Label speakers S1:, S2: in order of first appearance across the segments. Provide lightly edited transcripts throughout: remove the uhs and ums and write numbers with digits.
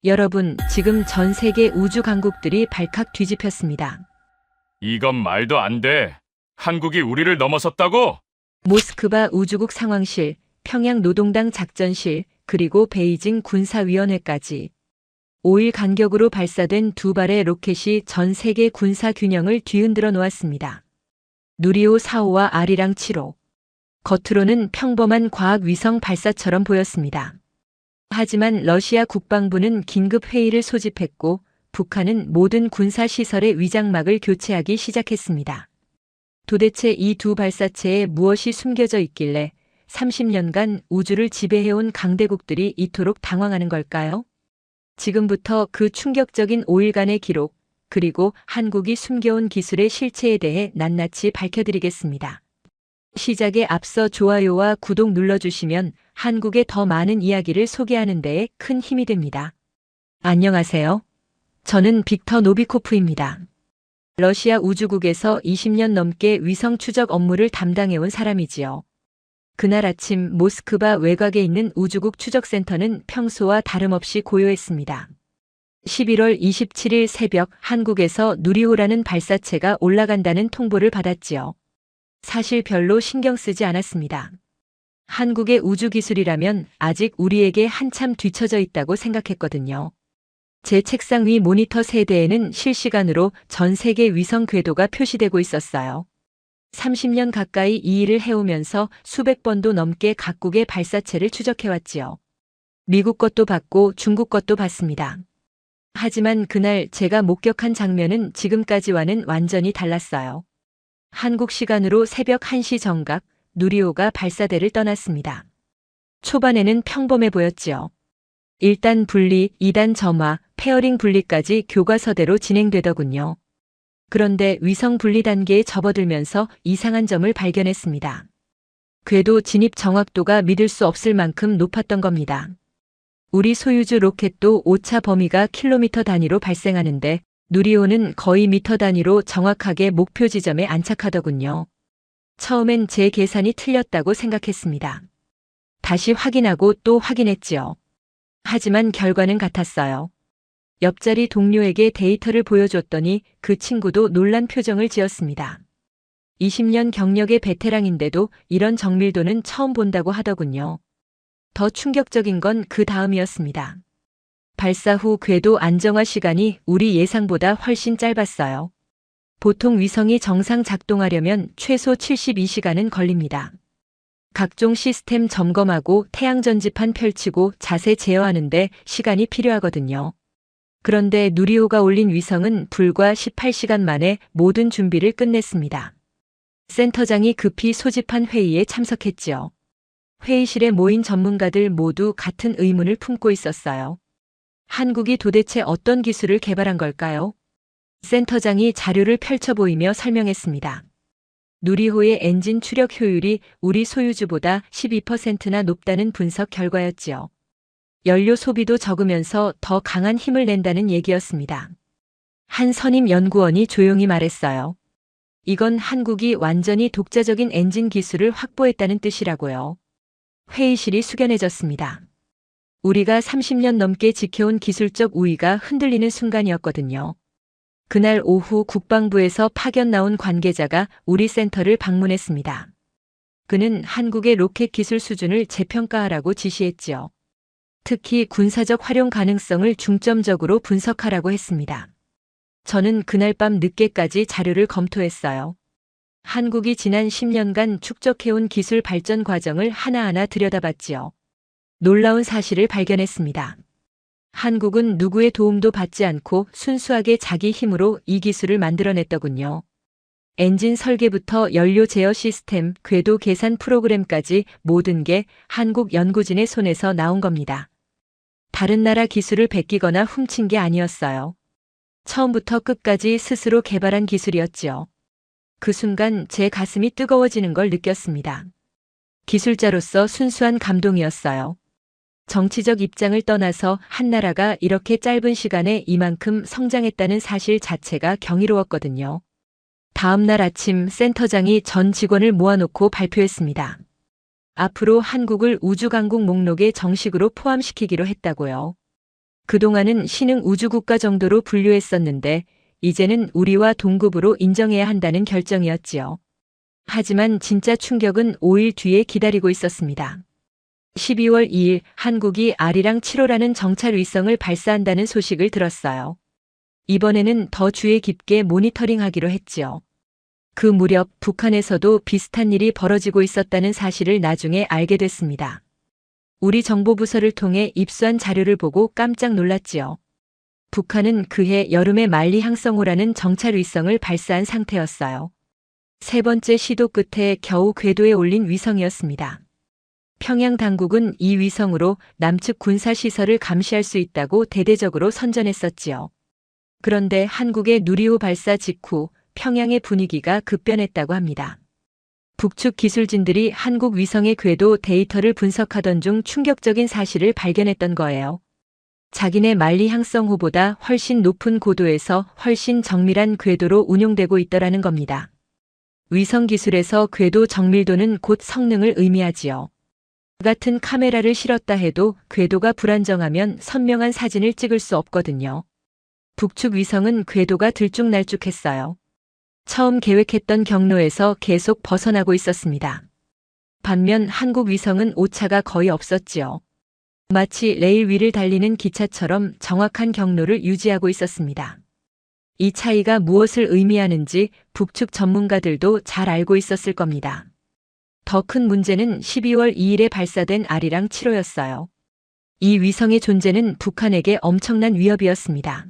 S1: 여러분, 지금 전 세계 우주 강국들이 발칵 뒤집혔습니다.
S2: 이건 말도 안 돼. 한국이 우리를 넘어섰다고?
S1: 모스크바 우주국 상황실, 평양 노동당 작전실, 그리고 베이징 군사위원회까지 5일 간격으로 발사된 두 발의 로켓이 전 세계 군사 균형을 뒤흔들어 놓았습니다. 누리호 4호와 아리랑 7호. 겉으로는 평범한 과학 위성 발사처럼 보였습니다. 하지만 러시아 국방부는 긴급 회의를 소집했고 북한은 모든 군사 시설의 위장막을 교체하기 시작했습니다. 도대체 이 두 발사체에 무엇이 숨겨져 있길래 30년간 우주를 지배해온 강대국들이 이토록 당황하는 걸까요? 지금부터 그 충격적인 5일간의 기록, 그리고 한국이 숨겨온 기술의 실체에 대해 낱낱이 밝혀드리겠습니다. 시작에 앞서 좋아요와 구독 눌러주시면 한국의 더 많은 이야기를 소개하는 데에 큰 힘이 됩니다. 안녕하세요. 저는 빅터 노비코프입니다. 러시아 우주국에서 20년 넘게 위성 추적 업무를 담당해온 사람이지요. 그날 아침 모스크바 외곽에 있는 우주국 추적센터는 평소와 다름없이 고요했습니다. 11월 27일 새벽 한국에서 누리호라는 발사체가 올라간다는 통보를 받았지요. 사실 별로 신경 쓰지 않았습니다. 한국의 우주기술이라면 아직 우리에게 한참 뒤처져 있다고 생각했거든요. 제 책상 위 모니터 세대에는 실시간으로 전 세계 위성 궤도가 표시되고 있었어요. 30년 가까이 이 일을 해오면서 수백 번도 넘게 각국의 발사체를 추적해왔지요. 미국 것도 봤고 중국 것도 봤습니다. 하지만 그날 제가 목격한 장면은 지금까지와는 완전히 달랐어요. 한국 시간으로 새벽 1시 정각, 누리호가 발사대를 떠났습니다. 초반에는 평범해 보였지요. 1단 분리, 2단 점화, 페어링 분리까지 교과서대로 진행되더군요. 그런데 위성 분리 단계에 접어들면서 이상한 점을 발견했습니다. 궤도 진입 정확도가 믿을 수 없을 만큼 높았던 겁니다. 우리 소유주 로켓도 오차 범위가 킬로미터 단위로 발생하는데 누리호는 거의 미터 단위로 정확하게 목표 지점에 안착하더군요. 처음엔 제 계산이 틀렸다고 생각했습니다. 다시 확인하고 또 확인했지요. 하지만 결과는 같았어요. 옆자리 동료에게 데이터를 보여줬더니 그 친구도 놀란 표정을 지었습니다. 20년 경력의 베테랑인데도 이런 정밀도는 처음 본다고 하더군요. 더 충격적인 건 그 다음이었습니다. 발사 후 궤도 안정화 시간이 우리 예상보다 훨씬 짧았어요. 보통 위성이 정상 작동하려면 최소 72시간은 걸립니다. 각종 시스템 점검하고 태양 전지판 펼치고 자세 제어하는데 시간이 필요하거든요. 그런데 누리호가 올린 위성은 불과 18시간 만에 모든 준비를 끝냈습니다. 센터장이 급히 소집한 회의에 참석했지요. 회의실에 모인 전문가들 모두 같은 의문을 품고 있었어요. 한국이 도대체 어떤 기술을 개발한 걸까요? 센터장이 자료를 펼쳐 보이며 설명했습니다. 누리호의 엔진 추력 효율이 우리 소유주보다 12%나 높다는 분석 결과였지요. 연료 소비도 적으면서 더 강한 힘을 낸다는 얘기였습니다. 한 선임 연구원이 조용히 말했어요. 이건 한국이 완전히 독자적인 엔진 기술을 확보했다는 뜻이라고요. 회의실이 숙연해졌습니다. 우리가 30년 넘게 지켜온 기술적 우위가 흔들리는 순간이었거든요. 그날 오후 국방부에서 파견 나온 관계자가 우리 센터를 방문했습니다. 그는 한국의 로켓 기술 수준을 재평가하라고 지시했지요. 특히 군사적 활용 가능성을 중점적으로 분석하라고 했습니다. 저는 그날 밤 늦게까지 자료를 검토했어요. 한국이 지난 10년간 축적해온 기술 발전 과정을 하나하나 들여다봤지요. 놀라운 사실을 발견했습니다. 한국은 누구의 도움도 받지 않고 순수하게 자기 힘으로 이 기술을 만들어냈더군요. 엔진 설계부터 연료 제어 시스템, 궤도 계산 프로그램까지 모든 게 한국 연구진의 손에서 나온 겁니다. 다른 나라 기술을 베끼거나 훔친 게 아니었어요. 처음부터 끝까지 스스로 개발한 기술이었지요. 그 순간 제 가슴이 뜨거워지는 걸 느꼈습니다. 기술자로서 순수한 감동이었어요. 정치적 입장을 떠나서 한 나라가 이렇게 짧은 시간에 이만큼 성장했다는 사실 자체가 경이로웠거든요. 다음 날 아침 센터장이 전 직원을 모아놓고 발표했습니다. 앞으로 한국을 우주강국 목록에 정식으로 포함시키기로 했다고요. 그동안은 신흥 우주국가 정도로 분류했었는데 이제는 우리와 동급으로 인정해야 한다는 결정이었지요. 하지만 진짜 충격은 5일 뒤에 기다리고 있었습니다. 12월 2일 한국이 아리랑 7호라는 정찰 위성을 발사한다는 소식을 들었어요. 이번에는 더 주의 깊게 모니터링하기로 했지요. 그 무렵 북한에서도 비슷한 일이 벌어지고 있었다는 사실을 나중에 알게 됐습니다. 우리 정보부서를 통해 입수한 자료를 보고 깜짝 놀랐지요. 북한은 그해 여름에 만리향성호라는 정찰 위성을 발사한 상태였어요. 세 번째 시도 끝에 겨우 궤도에 올린 위성이었습니다. 평양 당국은 이 위성으로 남측 군사시설을 감시할 수 있다고 대대적으로 선전했었지요. 그런데 한국의 누리호 발사 직후 평양의 분위기가 급변했다고 합니다. 북측 기술진들이 한국 위성의 궤도 데이터를 분석하던 중 충격적인 사실을 발견했던 거예요. 자기네 만리향성호보다 훨씬 높은 고도에서 훨씬 정밀한 궤도로 운용되고 있더라는 겁니다. 위성 기술에서 궤도 정밀도는 곧 성능을 의미하지요. 같은 카메라를 실었다 해도 궤도가 불안정하면 선명한 사진을 찍을 수 없거든요. 북측 위성은 궤도가 들쭉날쭉했어요. 처음 계획했던 경로에서 계속 벗어나고 있었습니다. 반면 한국 위성은 오차가 거의 없었지요. 마치 레일 위를 달리는 기차처럼 정확한 경로를 유지하고 있었습니다. 이 차이가 무엇을 의미하는지 북측 전문가들도 잘 알고 있었을 겁니다. 더 큰 문제는 12월 2일에 발사된 아리랑 7호였어요. 이 위성의 존재는 북한에게 엄청난 위협이었습니다.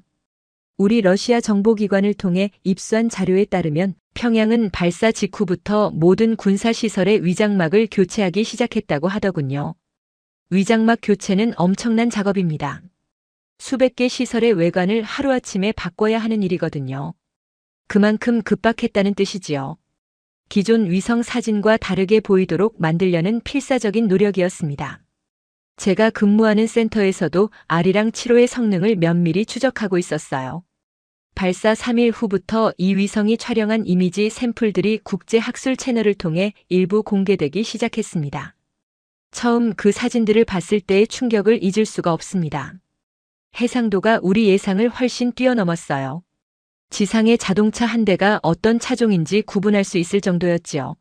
S1: 우리 러시아 정보기관을 통해 입수한 자료에 따르면 평양은 발사 직후부터 모든 군사시설의 위장막을 교체하기 시작했다고 하더군요. 위장막 교체는 엄청난 작업입니다. 수백 개 시설의 외관을 하루아침에 바꿔야 하는 일이거든요. 그만큼 급박했다는 뜻이지요. 기존 위성 사진과 다르게 보이도록 만들려는 필사적인 노력이었습니다. 제가 근무하는 센터에서도 아리랑 7호의 성능을 면밀히 추적하고 있었어요. 발사 3일 후부터 이 위성이 촬영한 이미지 샘플들이 국제 학술 채널을 통해 일부 공개되기 시작했습니다. 처음 그 사진들을 봤을 때의 충격을 잊을 수가 없습니다. 해상도가 우리 예상을 훨씬 뛰어넘었어요. 지상의 자동차 한 대가 어떤 차종인지 구분할 수 있을 정도였지요.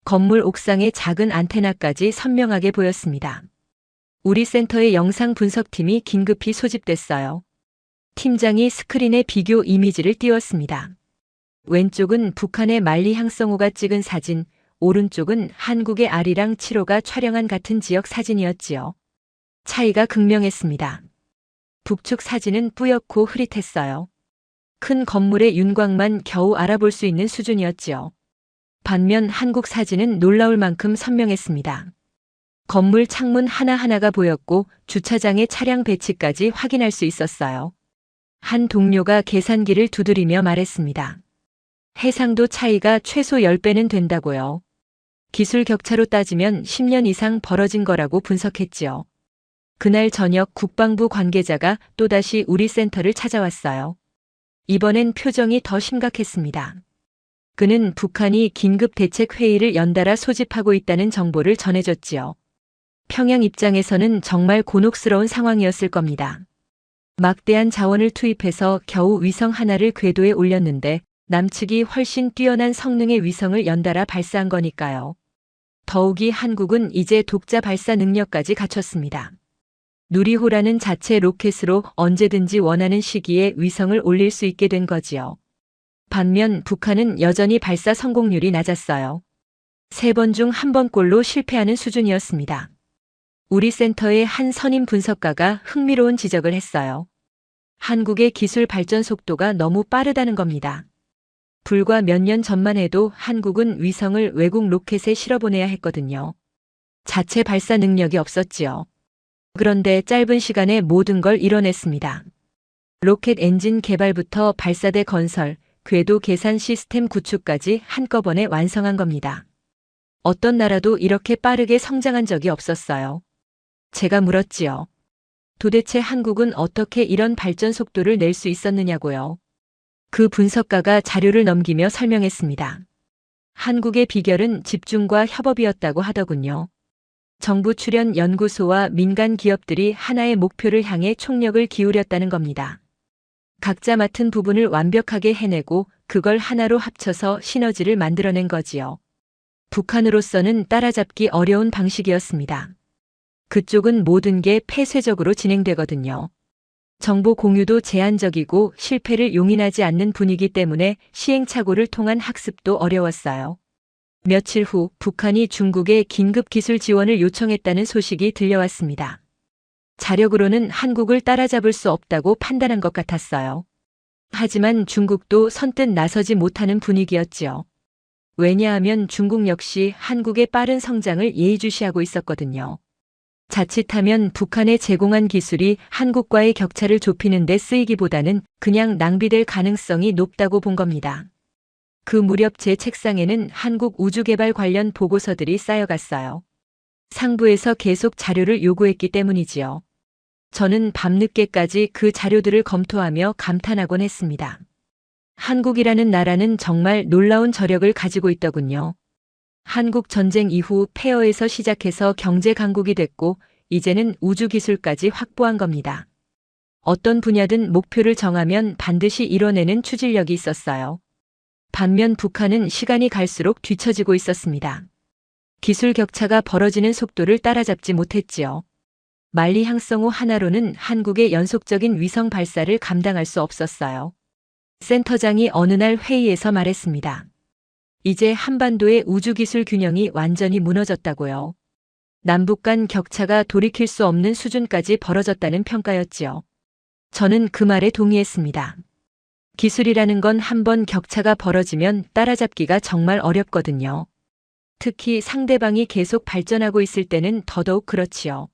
S1: 건물 옥상의 작은 안테나까지 선명하게 보였습니다. 우리 센터의 영상 분석팀이 긴급히 소집됐어요. 팀장이 스크린에 비교 이미지를 띄웠습니다. 왼쪽은 북한의 만리향성호가 찍은 사진, 오른쪽은 한국의 아리랑 7호가 촬영한 같은 지역 사진이었지요. 차이가 극명했습니다. 북측 사진은 뿌옇고 흐릿했어요. 큰 건물의 윤곽만 겨우 알아볼 수 있는 수준이었지요. 반면 한국 사진은 놀라울 만큼 선명했습니다. 건물 창문 하나하나가 보였고 주차장의 차량 배치까지 확인할 수 있었어요. 한 동료가 계산기를 두드리며 말했습니다. 해상도 차이가 최소 10배는 된다고요. 기술 격차로 따지면 10년 이상 벌어진 거라고 분석했지요. 그날 저녁 국방부 관계자가 또다시 우리 센터를 찾아왔어요. 이번엔 표정이 더 심각했습니다. 그는 북한이 긴급 대책 회의를 연달아 소집하고 있다는 정보를 전해줬지요. 평양 입장에서는 정말 곤혹스러운 상황이었을 겁니다. 막대한 자원을 투입해서 겨우 위성 하나를 궤도에 올렸는데 남측이 훨씬 뛰어난 성능의 위성을 연달아 발사한 거니까요. 더욱이 한국은 이제 독자 발사 능력까지 갖췄습니다. 누리호라는 자체 로켓으로 언제든지 원하는 시기에 위성을 올릴 수 있게 된 거지요. 반면 북한은 여전히 발사 성공률이 낮았어요. 3번 중 1번꼴로 실패하는 수준이었습니다. 우리 센터의 한 선임 분석가가 흥미로운 지적을 했어요. 한국의 기술 발전 속도가 너무 빠르다는 겁니다. 불과 몇 년 전만 해도 한국은 위성을 외국 로켓에 실어보내야 했거든요. 자체 발사 능력이 없었지요. 그런데 짧은 시간에 모든 걸 이뤄냈습니다. 로켓 엔진 개발부터 발사대 건설, 궤도 계산 시스템 구축까지 한꺼번에 완성한 겁니다. 어떤 나라도 이렇게 빠르게 성장한 적이 없었어요. 제가 물었지요. 도대체 한국은 어떻게 이런 발전 속도를 낼 수 있었느냐고요. 그 분석가가 자료를 넘기며 설명했습니다. 한국의 비결은 집중과 협업이었다고 하더군요. 정부 출연 연구소와 민간 기업들이 하나의 목표를 향해 총력을 기울였다는 겁니다. 각자 맡은 부분을 완벽하게 해내고 그걸 하나로 합쳐서 시너지를 만들어낸 거지요. 북한으로서는 따라잡기 어려운 방식이었습니다. 그쪽은 모든 게 폐쇄적으로 진행되거든요. 정보 공유도 제한적이고 실패를 용인하지 않는 분위기 때문에 시행착오를 통한 학습도 어려웠어요. 며칠 후 북한이 중국에 긴급 기술 지원을 요청했다는 소식이 들려왔습니다. 자력으로는 한국을 따라잡을 수 없다고 판단한 것 같았어요. 하지만 중국도 선뜻 나서지 못하는 분위기였지요. 왜냐하면 중국 역시 한국의 빠른 성장을 예의주시하고 있었거든요. 자칫하면 북한에 제공한 기술이 한국과의 격차를 좁히는 데 쓰이기보다는 그냥 낭비될 가능성이 높다고 본 겁니다. 그 무렵 제 책상에는 한국 우주개발 관련 보고서들이 쌓여갔어요. 상부에서 계속 자료를 요구했기 때문이지요. 저는 밤늦게까지 그 자료들을 검토하며 감탄하곤 했습니다. 한국이라는 나라는 정말 놀라운 저력을 가지고 있더군요. 한국 전쟁 이후 폐허에서 시작해서 경제 강국이 됐고 이제는 우주 기술까지 확보한 겁니다. 어떤 분야든 목표를 정하면 반드시 이뤄내는 추진력이 있었어요. 반면 북한은 시간이 갈수록 뒤처지고 있었습니다. 기술 격차가 벌어지는 속도를 따라잡지 못했지요. 만리 향성호 하나로는 한국의 연속적인 위성 발사를 감당할 수 없었어요. 센터장이 어느 날 회의에서 말했습니다. 이제 한반도의 우주기술 균형이 완전히 무너졌다고요. 남북 간 격차가 돌이킬 수 없는 수준까지 벌어졌다는 평가였지요. 저는 그 말에 동의했습니다. 기술이라는 건 한번 격차가 벌어지면 따라잡기가 정말 어렵거든요. 특히 상대방이 계속 발전하고 있을 때는 더더욱 그렇지요.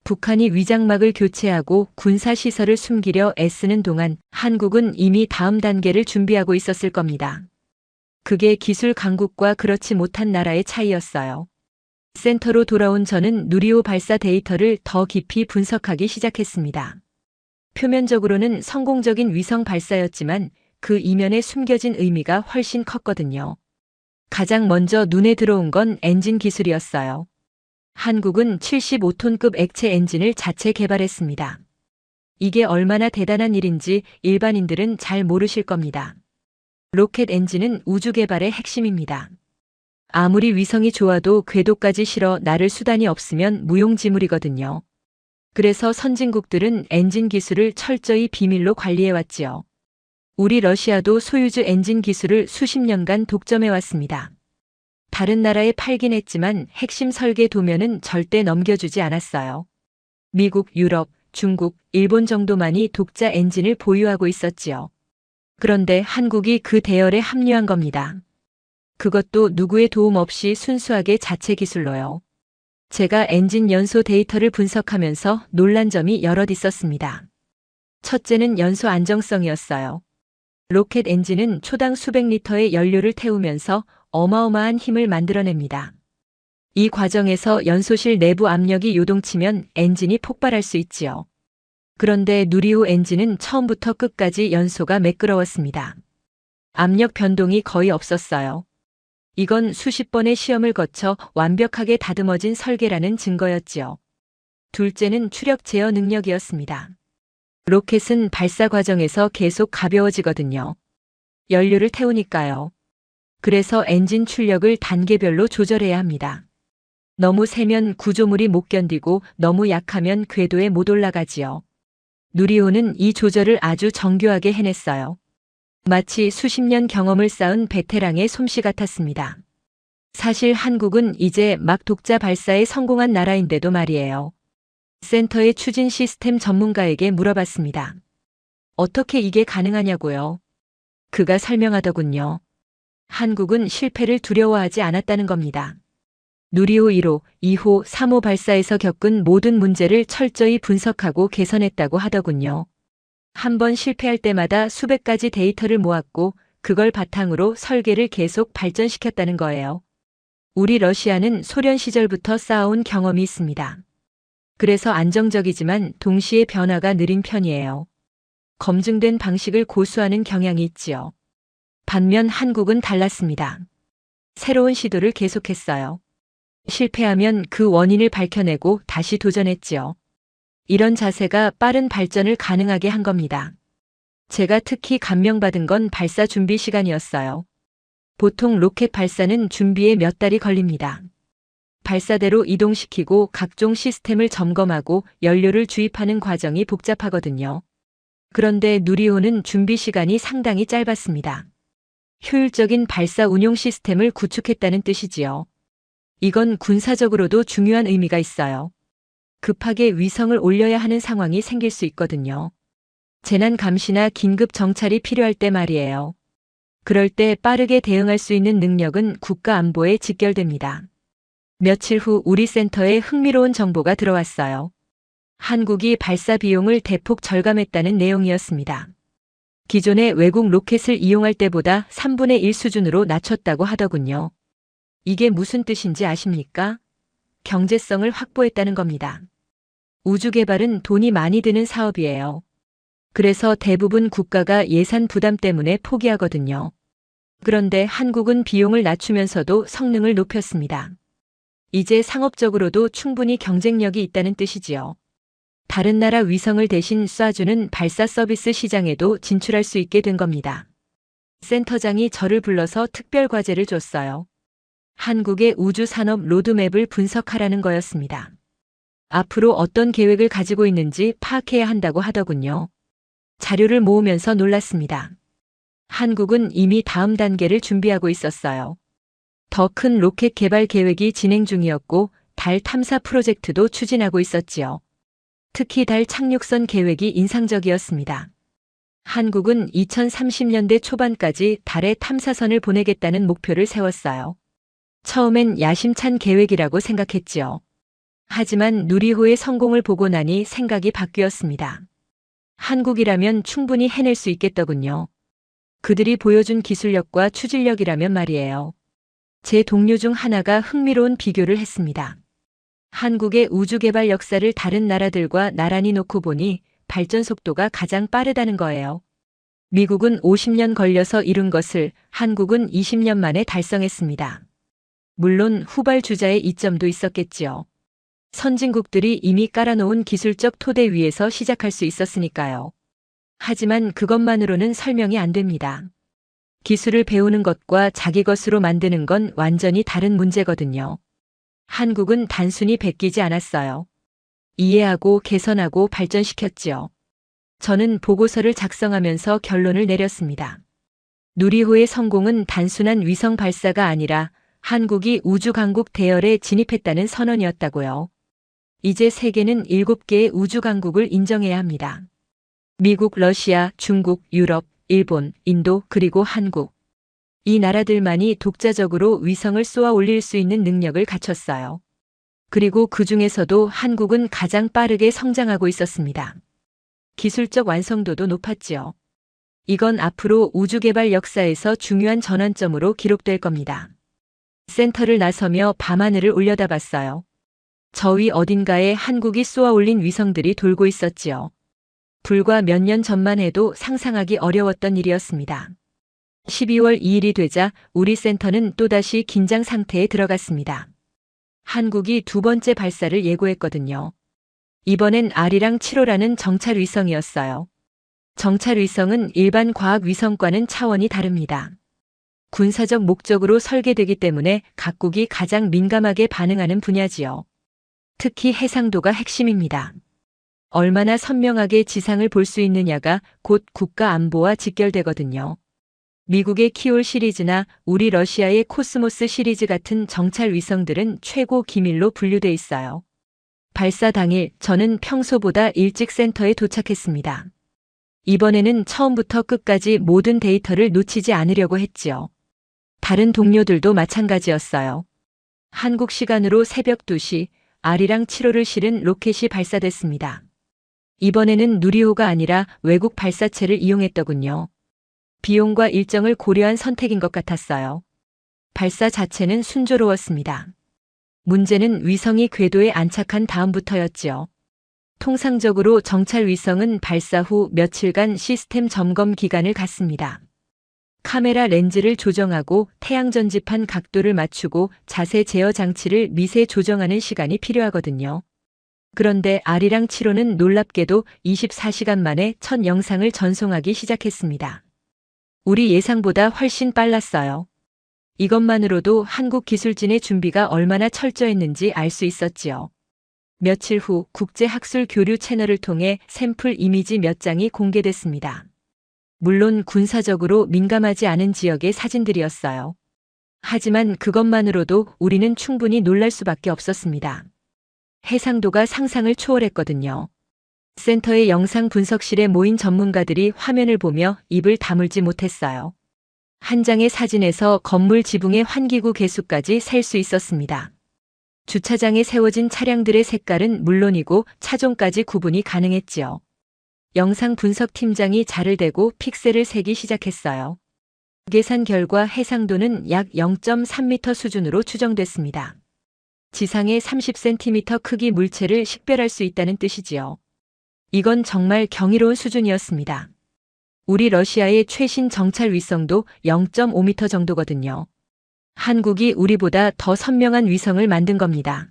S1: 북한이 위장막을 교체하고 군사시설을 숨기려 애쓰는 동안 한국은 이미 다음 단계를 준비하고 있었을 겁니다. 그게 기술 강국과 그렇지 못한 나라의 차이였어요. 센터로 돌아온 저는 누리호 발사 데이터를 더 깊이 분석하기 시작했습니다. 표면적으로는 성공적인 위성 발사였지만 그 이면에 숨겨진 의미가 훨씬 컸거든요. 가장 먼저 눈에 들어온 건 엔진 기술이었어요. 한국은 75톤급 액체 엔진을 자체 개발했습니다. 이게 얼마나 대단한 일인지 일반인들은 잘 모르실 겁니다. 로켓 엔진은 우주 개발의 핵심입니다. 아무리 위성이 좋아도 궤도까지 실어 나를 수단이 없으면 무용지물이거든요. 그래서 선진국들은 엔진 기술을 철저히 비밀로 관리해왔지요. 우리 러시아도 소유주 엔진 기술을 수십 년간 독점해왔습니다. 다른 나라에 팔긴 했지만 핵심 설계 도면은 절대 넘겨주지 않았어요. 미국, 유럽, 중국, 일본 정도만이 독자 엔진을 보유하고 있었지요. 그런데 한국이 그 대열에 합류한 겁니다. 그것도 누구의 도움 없이 순수하게 자체 기술로요. 제가 엔진 연소 데이터를 분석하면서 놀란 점이 여럿 있었습니다. 첫째는 연소 안정성이었어요. 로켓 엔진은 초당 수백 리터의 연료를 태우면서 어마어마한 힘을 만들어냅니다. 이 과정에서 연소실 내부 압력이 요동치면 엔진이 폭발할 수 있지요. 그런데 누리호 엔진은 처음부터 끝까지 연소가 매끄러웠습니다. 압력 변동이 거의 없었어요. 이건 수십 번의 시험을 거쳐 완벽하게 다듬어진 설계라는 증거였지요. 둘째는 추력 제어 능력이었습니다. 로켓은 발사 과정에서 계속 가벼워지거든요. 연료를 태우니까요. 그래서 엔진 출력을 단계별로 조절해야 합니다. 너무 세면 구조물이 못 견디고 너무 약하면 궤도에 못 올라가지요. 누리호는 이 조절을 아주 정교하게 해냈어요. 마치 수십 년 경험을 쌓은 베테랑의 솜씨 같았습니다. 사실 한국은 이제 막 독자 발사에 성공한 나라인데도 말이에요. 센터의 추진 시스템 전문가에게 물어봤습니다. 어떻게 이게 가능하냐고요? 그가 설명하더군요. 한국은 실패를 두려워하지 않았다는 겁니다. 누리호 1호, 2호, 3호 발사에서 겪은 모든 문제를 철저히 분석하고 개선했다고 하더군요. 한 번 실패할 때마다 수백 가지 데이터를 모았고 그걸 바탕으로 설계를 계속 발전시켰다는 거예요. 우리 러시아는 소련 시절부터 쌓아온 경험이 있습니다. 그래서 안정적이지만 동시에 변화가 느린 편이에요. 검증된 방식을 고수하는 경향이 있지요. 반면 한국은 달랐습니다. 새로운 시도를 계속했어요. 실패하면 그 원인을 밝혀내고 다시 도전했지요. 이런 자세가 빠른 발전을 가능하게 한 겁니다. 제가 특히 감명받은 건 발사 준비 시간이었어요. 보통 로켓 발사는 준비에 몇 달이 걸립니다. 발사대로 이동시키고 각종 시스템을 점검하고 연료를 주입하는 과정이 복잡하거든요. 그런데 누리호는 준비 시간이 상당히 짧았습니다. 효율적인 발사 운용 시스템을 구축했다는 뜻이지요. 이건 군사적으로도 중요한 의미가 있어요. 급하게 위성을 올려야 하는 상황이 생길 수 있거든요. 재난 감시나 긴급 정찰이 필요할 때 말이에요. 그럴 때 빠르게 대응할 수 있는 능력은 국가 안보에 직결됩니다. 며칠 후 우리 센터에 흥미로운 정보가 들어왔어요. 한국이 발사 비용을 대폭 절감했다는 내용이었습니다. 기존의 외국 로켓을 이용할 때보다 3분의 1 수준으로 낮췄다고 하더군요. 이게 무슨 뜻인지 아십니까? 경제성을 확보했다는 겁니다. 우주 개발은 돈이 많이 드는 사업이에요. 그래서 대부분 국가가 예산 부담 때문에 포기하거든요. 그런데 한국은 비용을 낮추면서도 성능을 높였습니다. 이제 상업적으로도 충분히 경쟁력이 있다는 뜻이지요. 다른 나라 위성을 대신 쏴주는 발사 서비스 시장에도 진출할 수 있게 된 겁니다. 센터장이 저를 불러서 특별 과제를 줬어요. 한국의 우주 산업 로드맵을 분석하라는 거였습니다. 앞으로 어떤 계획을 가지고 있는지 파악해야 한다고 하더군요. 자료를 모으면서 놀랐습니다. 한국은 이미 다음 단계를 준비하고 있었어요. 더 큰 로켓 개발 계획이 진행 중이었고 달 탐사 프로젝트도 추진하고 있었지요. 특히 달 착륙선 계획이 인상적이었습니다. 한국은 2030년대 초반까지 달에 탐사선을 보내겠다는 목표를 세웠어요. 처음엔 야심찬 계획이라고 생각했지요. 하지만 누리호의 성공을 보고 나니 생각이 바뀌었습니다. 한국이라면 충분히 해낼 수 있겠더군요. 그들이 보여준 기술력과 추진력이라면 말이에요. 제 동료 중 하나가 흥미로운 비교를 했습니다. 한국의 우주 개발 역사를 다른 나라들과 나란히 놓고 보니 발전 속도가 가장 빠르다는 거예요. 미국은 50년 걸려서 이룬 것을 한국은 20년 만에 달성했습니다. 물론 후발주자의 이점도 있었겠지요. 선진국들이 이미 깔아놓은 기술적 토대 위에서 시작할 수 있었으니까요. 하지만 그것만으로는 설명이 안 됩니다. 기술을 배우는 것과 자기 것으로 만드는 건 완전히 다른 문제거든요. 한국은 단순히 베끼지 않았어요. 이해하고 개선하고 발전시켰지요. 저는 보고서를 작성하면서 결론을 내렸습니다. 누리호의 성공은 단순한 위성 발사가 아니라 한국이 우주 강국 대열에 진입했다는 선언이었다고요. 이제 세계는 7개의 우주 강국을 인정해야 합니다. 미국, 러시아, 중국, 유럽, 일본, 인도, 그리고 한국. 이 나라들만이 독자적으로 위성을 쏘아 올릴 수 있는 능력을 갖췄어요. 그리고 그 중에서도 한국은 가장 빠르게 성장하고 있었습니다. 기술적 완성도도 높았지요. 이건 앞으로 우주 개발 역사에서 중요한 전환점으로 기록될 겁니다. 센터를 나서며 밤하늘을 올려다봤어요. 저 위 어딘가에 한국이 쏘아 올린 위성들이 돌고 있었지요. 불과 몇 년 전만 해도 상상하기 어려웠던 일이었습니다. 12월 2일이 되자 우리 센터는 또다시 긴장 상태에 들어갔습니다. 한국이 두 번째 발사를 예고했거든요. 이번엔 아리랑 7호라는 정찰 위성이었어요. 정찰 위성은 일반 과학 위성과는 차원이 다릅니다. 군사적 목적으로 설계되기 때문에 각국이 가장 민감하게 반응하는 분야지요. 특히 해상도가 핵심입니다. 얼마나 선명하게 지상을 볼 수 있느냐가 곧 국가 안보와 직결되거든요. 미국의 키올 시리즈나 우리 러시아의 코스모스 시리즈 같은 정찰 위성들은 최고 기밀로 분류돼 있어요. 발사 당일 저는 평소보다 일찍 센터에 도착했습니다. 이번에는 처음부터 끝까지 모든 데이터를 놓치지 않으려고 했지요. 다른 동료들도 마찬가지였어요. 한국 시간으로 새벽 2시 아리랑 7호를 실은 로켓이 발사됐습니다. 이번에는 누리호가 아니라 외국 발사체를 이용했더군요. 비용과 일정을 고려한 선택인 것 같았어요. 발사 자체는 순조로웠습니다. 문제는 위성이 궤도에 안착한 다음부터였지요. 통상적으로 정찰 위성은 발사 후 며칠간 시스템 점검 기간을 갖습니다. 카메라 렌즈를 조정하고 태양 전지판 각도를 맞추고 자세 제어 장치를 미세 조정하는 시간이 필요하거든요. 그런데 아리랑 7호는 놀랍게도 24시간 만에 첫 영상을 전송하기 시작했습니다. 우리 예상보다 훨씬 빨랐어요. 이것만으로도 한국 기술진의 준비가 얼마나 철저했는지 알 수 있었지요. 며칠 후 국제학술 교류 채널을 통해 샘플 이미지 몇 장이 공개됐습니다. 물론 군사적으로 민감하지 않은 지역의 사진들이었어요. 하지만 그것만으로도 우리는 충분히 놀랄 수밖에 없었습니다. 해상도가 상상을 초월했거든요. 센터의 영상 분석실에 모인 전문가들이 화면을 보며 입을 다물지 못했어요. 한 장의 사진에서 건물 지붕의 환기구 개수까지 셀 수 있었습니다. 주차장에 세워진 차량들의 색깔은 물론이고 차종까지 구분이 가능했지요. 영상 분석 팀장이 자를 대고 픽셀을 세기 시작했어요. 계산 결과 해상도는 약 0.3m 수준으로 추정됐습니다. 지상의 30cm 크기 물체를 식별할 수 있다는 뜻이지요. 이건 정말 경이로운 수준이었습니다. 우리 러시아의 최신 정찰 위성도 0.5m 정도거든요. 한국이 우리보다 더 선명한 위성을 만든 겁니다.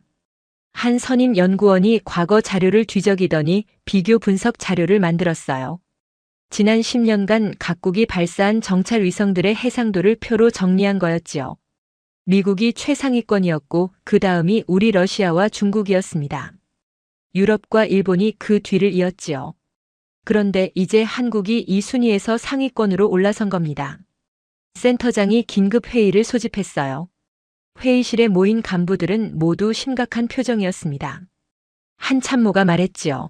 S1: 한 선임 연구원이 과거 자료를 뒤적이더니 비교 분석 자료를 만들었어요. 지난 10년간 각국이 발사한 정찰 위성들의 해상도를 표로 정리한 거였지요. 미국이 최상위권이었고 그 다음이 우리 러시아와 중국이었습니다. 유럽과 일본이 그 뒤를 이었지요. 그런데 이제 한국이 이 순위에서 상위권으로 올라선 겁니다. 센터장이 긴급 회의를 소집했어요. 회의실에 모인 간부들은 모두 심각한 표정이었습니다. 한 참모가 말했지요.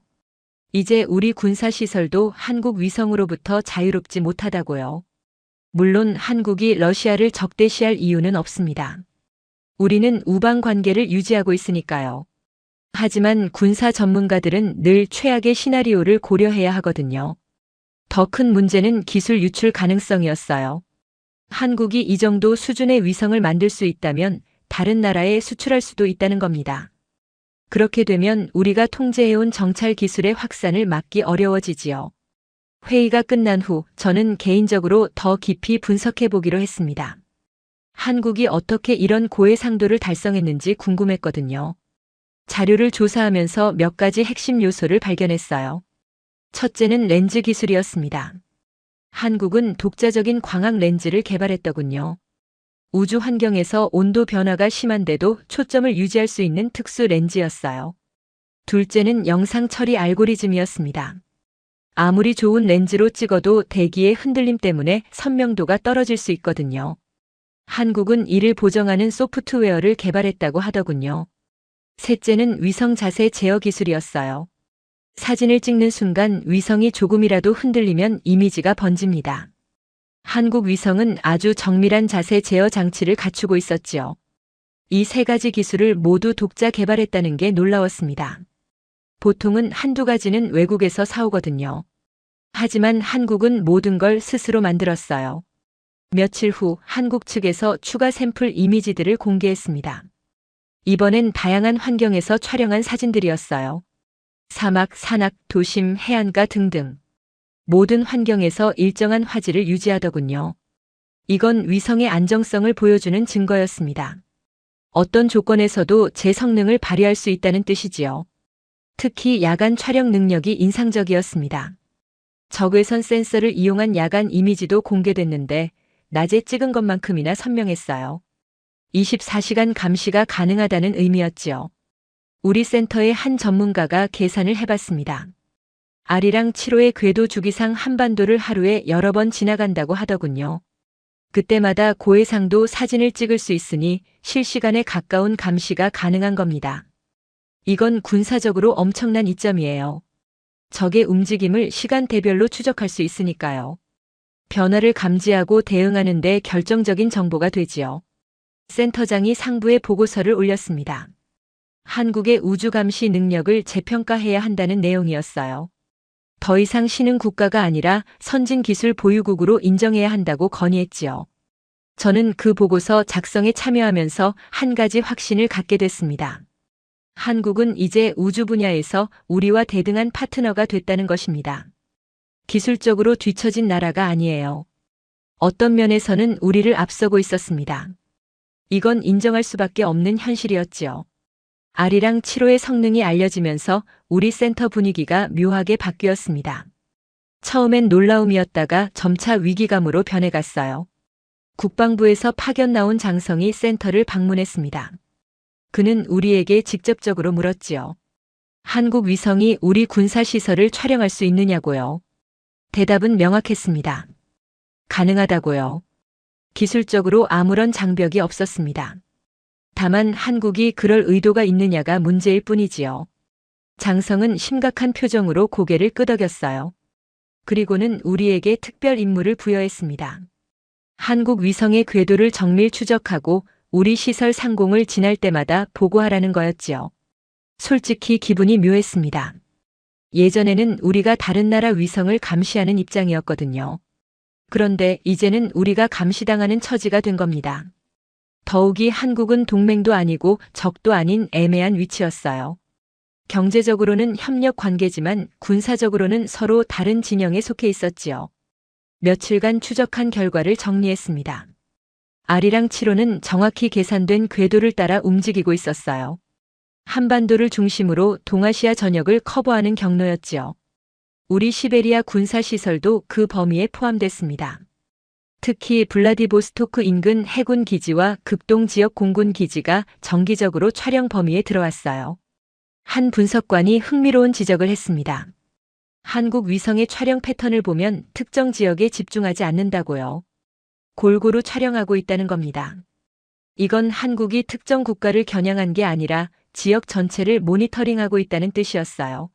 S1: 이제 우리 군사시설도 한국 위성으로부터 자유롭지 못하다고요. 물론 한국이 러시아를 적대시할 이유는 없습니다. 우리는 우방 관계를 유지하고 있으니까요. 하지만 군사 전문가들은 늘 최악의 시나리오를 고려해야 하거든요. 더 큰 문제는 기술 유출 가능성이었어요. 한국이 이 정도 수준의 위성을 만들 수 있다면 다른 나라에 수출할 수도 있다는 겁니다. 그렇게 되면 우리가 통제해온 정찰 기술의 확산을 막기 어려워지지요. 회의가 끝난 후 저는 개인적으로 더 깊이 분석해 보기로 했습니다. 한국이 어떻게 이런 고해상도를 달성했는지 궁금했거든요. 자료를 조사하면서 몇 가지 핵심 요소를 발견했어요. 첫째는 렌즈 기술이었습니다. 한국은 독자적인 광학 렌즈를 개발했더군요. 우주 환경에서 온도 변화가 심한데도 초점을 유지할 수 있는 특수 렌즈였어요. 둘째는 영상 처리 알고리즘이었습니다. 아무리 좋은 렌즈로 찍어도 대기의 흔들림 때문에 선명도가 떨어질 수 있거든요. 한국은 이를 보정하는 소프트웨어를 개발했다고 하더군요. 셋째는 위성 자세 제어 기술이었어요. 사진을 찍는 순간 위성이 조금이라도 흔들리면 이미지가 번집니다. 한국 위성은 아주 정밀한 자세 제어 장치를 갖추고 있었지요. 이 세 가지 기술을 모두 독자 개발했다는 게 놀라웠습니다. 보통은 한두 가지는 외국에서 사오거든요. 하지만 한국은 모든 걸 스스로 만들었어요. 며칠 후 한국 측에서 추가 샘플 이미지들을 공개했습니다. 이번엔 다양한 환경에서 촬영한 사진들이었어요. 사막, 산악, 도심, 해안가 등등. 모든 환경에서 일정한 화질을 유지하더군요. 이건 위성의 안정성을 보여주는 증거였습니다. 어떤 조건에서도 제 성능을 발휘할 수 있다는 뜻이지요. 특히 야간 촬영 능력이 인상적이었습니다. 적외선 센서를 이용한 야간 이미지도 공개됐는데 낮에 찍은 것만큼이나 선명했어요. 24시간 감시가 가능하다는 의미였지요. 우리 센터의 한 전문가가 계산을 해봤습니다. 아리랑 7호의 궤도 주기상 한반도를 하루에 여러 번 지나간다고 하더군요. 그때마다 고해상도 사진을 찍을 수 있으니 실시간에 가까운 감시가 가능한 겁니다. 이건 군사적으로 엄청난 이점이에요. 적의 움직임을 시간대별로 추적할 수 있으니까요. 변화를 감지하고 대응하는 데 결정적인 정보가 되지요. 센터장이 상부에 보고서를 올렸습니다. 한국의 우주 감시 능력을 재평가해야 한다는 내용이었어요. 더 이상 신흥 국가가 아니라 선진 기술 보유국으로 인정해야 한다고 건의했지요. 저는 그 보고서 작성에 참여하면서 한 가지 확신을 갖게 됐습니다. 한국은 이제 우주 분야에서 우리와 대등한 파트너가 됐다는 것입니다. 기술적으로 뒤처진 나라가 아니에요. 어떤 면에서는 우리를 앞서고 있었습니다. 이건 인정할 수밖에 없는 현실이었지요. 아리랑 7호의 성능이 알려지면서 우리 센터 분위기가 묘하게 바뀌었습니다. 처음엔 놀라움이었다가 점차 위기감으로 변해갔어요. 국방부에서 파견 나온 장성이 센터를 방문했습니다. 그는 우리에게 직접적으로 물었지요. 한국 위성이 우리 군사시설을 촬영할 수 있느냐고요. 대답은 명확했습니다. 가능하다고요. 기술적으로 아무런 장벽이 없었습니다. 다만 한국이 그럴 의도가 있느냐가 문제일 뿐이지요. 장성은 심각한 표정으로 고개를 끄덕였어요. 그리고는 우리에게 특별 임무를 부여했습니다. 한국 위성의 궤도를 정밀 추적하고 우리 시설 상공을 지날 때마다 보고하라는 거였지요. 솔직히 기분이 묘했습니다. 예전에는 우리가 다른 나라 위성을 감시하는 입장이었거든요. 그런데 이제는 우리가 감시당하는 처지가 된 겁니다. 더욱이 한국은 동맹도 아니고 적도 아닌 애매한 위치였어요. 경제적으로는 협력 관계지만 군사적으로는 서로 다른 진영에 속해 있었지요. 며칠간 추적한 결과를 정리했습니다. 아리랑 7호는 정확히 계산된 궤도를 따라 움직이고 있었어요. 한반도를 중심으로 동아시아 전역을 커버하는 경로였지요. 우리 시베리아 군사시설도 그 범위에 포함됐습니다. 특히 블라디보스토크 인근 해군 기지와 극동 지역 공군 기지가 정기적으로 촬영 범위에 들어왔어요. 한 분석관이 흥미로운 지적을 했습니다. 한국 위성의 촬영 패턴을 보면 특정 지역에 집중하지 않는다고요. 골고루 촬영하고 있다는 겁니다. 이건 한국이 특정 국가를 겨냥한 게 아니라 지역 전체를 모니터링하고 있다는 뜻이었어요.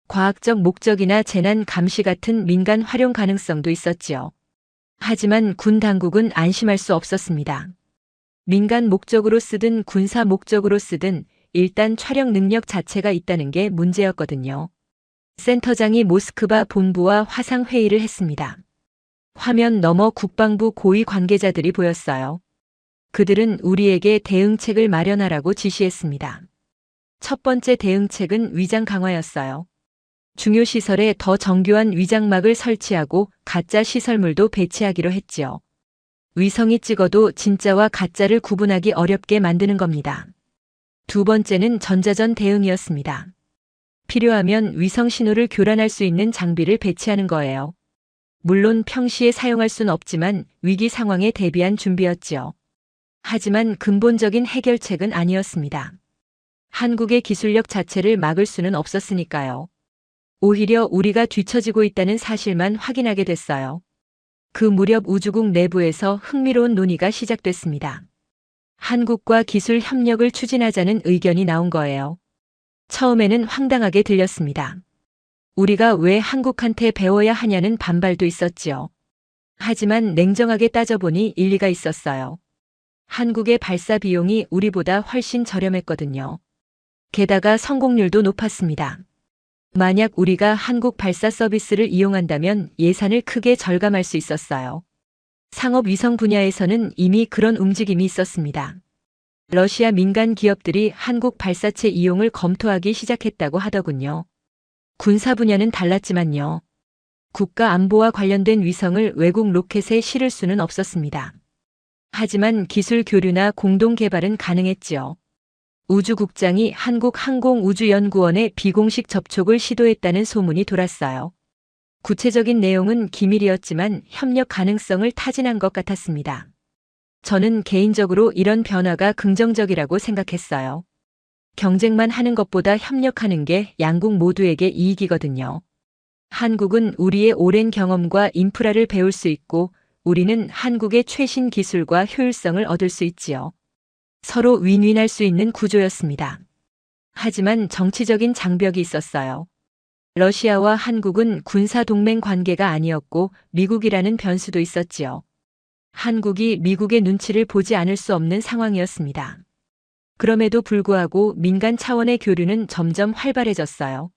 S1: 과학적 목적이나 재난 감시 같은 민간 활용 가능성도 있었지요. 하지만 군 당국은 안심할 수 없었습니다. 민간 목적으로 쓰든 군사 목적으로 쓰든 일단 촬영 능력 자체가 있다는 게 문제였거든요. 센터장이 모스크바 본부와 화상 회의를 했습니다. 화면 너머 국방부 고위 관계자들이 보였어요. 그들은 우리에게 대응책을 마련하라고 지시했습니다. 첫 번째 대응책은 위장 강화였어요. 중요 시설에 더 정교한 위장막을 설치하고 가짜 시설물도 배치하기로 했지요. 위성이 찍어도 진짜와 가짜를 구분하기 어렵게 만드는 겁니다. 두 번째는 전자전 대응이었습니다. 필요하면 위성 신호를 교란할 수 있는 장비를 배치하는 거예요. 물론 평시에 사용할 순 없지만 위기 상황에 대비한 준비였지요. 하지만 근본적인 해결책은 아니었습니다. 한국의 기술력 자체를 막을 수는 없었으니까요. 오히려 우리가 뒤처지고 있다는 사실만 확인하게 됐어요. 그 무렵 우주국 내부에서 흥미로운 논의가 시작됐습니다. 한국과 기술 협력을 추진하자는 의견이 나온 거예요. 처음에는 황당하게 들렸습니다. 우리가 왜 한국한테 배워야 하냐는 반발도 있었지요. 하지만 냉정하게 따져보니 일리가 있었어요. 한국의 발사 비용이 우리보다 훨씬 저렴했거든요. 게다가 성공률도 높았습니다. 만약 우리가 한국 발사 서비스를 이용한다면 예산을 크게 절감할 수 있었어요. 상업 위성 분야에서는 이미 그런 움직임이 있었습니다. 러시아 민간 기업들이 한국 발사체 이용을 검토하기 시작했다고 하더군요. 군사 분야는 달랐지만요. 국가 안보와 관련된 위성을 외국 로켓에 실을 수는 없었습니다. 하지만 기술 교류나 공동 개발은 가능했지요. 우주국장이 한국항공우주연구원에 비공식 접촉을 시도했다는 소문이 돌았어요. 구체적인 내용은 기밀이었지만 협력 가능성을 타진한 것 같았습니다. 저는 개인적으로 이런 변화가 긍정적이라고 생각했어요. 경쟁만 하는 것보다 협력하는 게 양국 모두에게 이익이거든요. 한국은 우리의 오랜 경험과 인프라를 배울 수 있고 우리는 한국의 최신 기술과 효율성을 얻을 수 있지요. 서로 윈윈할 수 있는 구조였습니다. 하지만 정치적인 장벽이 있었어요. 러시아와 한국은 군사동맹 관계가 아니었고 미국이라는 변수도 있었지요. 한국이 미국의 눈치를 보지 않을 수 없는 상황이었습니다. 그럼에도 불구하고 민간 차원의 교류는 점점 활발해졌어요.